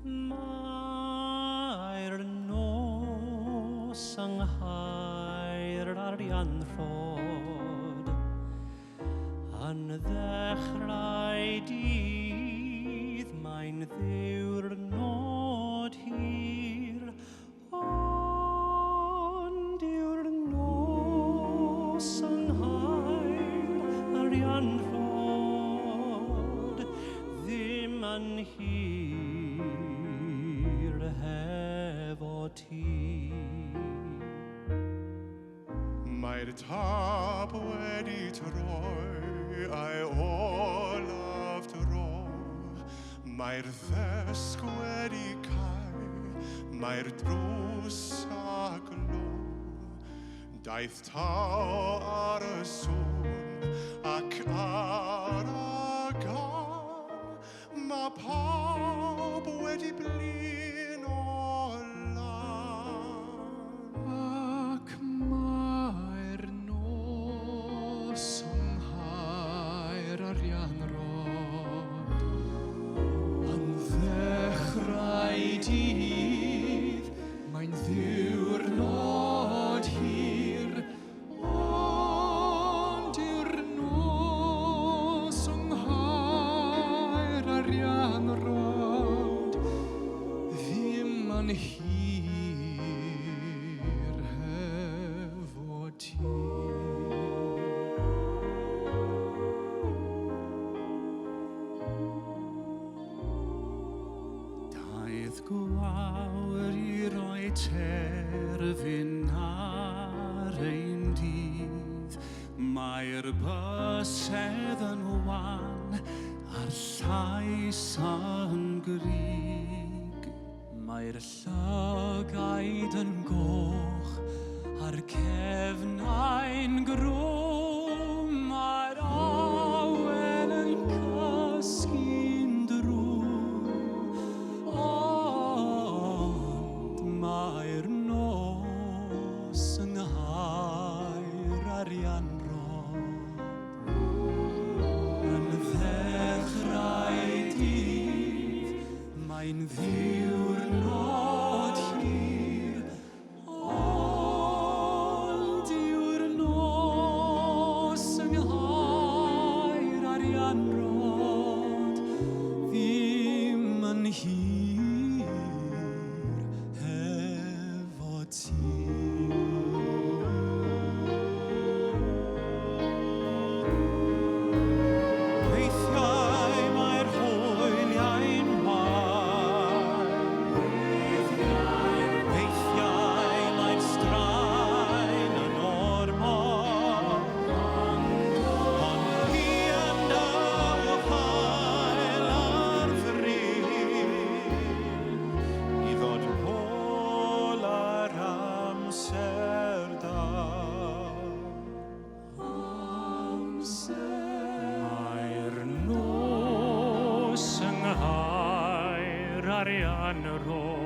Mae'r nos yng nghaer arianrhod yn ddechrau dydd, mae'n ddiwrnod hir, ond yw'r nos yng nghaer arianrhod ddim yn hir hefo ti. Mae'r tab wedi troi a'i olaf dro, mae'r ddesg wedi cael, mae'r drws a glo. Daeth taw ar y sŵn ac ar y gân, mae pawb wedi blin o lan. Ac mae'r nos yng nghaer arianrhod yn ddechrau dydd, mae'n ddiwrnod hir, ond yw'r nos yng nghaer arianrhod ddim yn hir hefo ti. Daeth gwawr i roi terfyn ar ein dydd, mae'r bysedd yn wan a'r llais yn gryg. Mae'r llygaid yn goch a'r cefnau'n grwm, mae'r awen yn cysgu'n drwm, ond mae'r nos yng nghaer arianrhod yn ddechrau dydd, mae'n ddiwrnod hir, ond yw'r nos yng nghaer arianrhod ddim yn hir hefo ti. Weithiau mae'r hwyliau'n wael, weithiau mae'r straen yn ormod, ond ni yn dawchael ar fryd i ddod ôl ar amser da. Mae'r nos yng nghaer arianrhod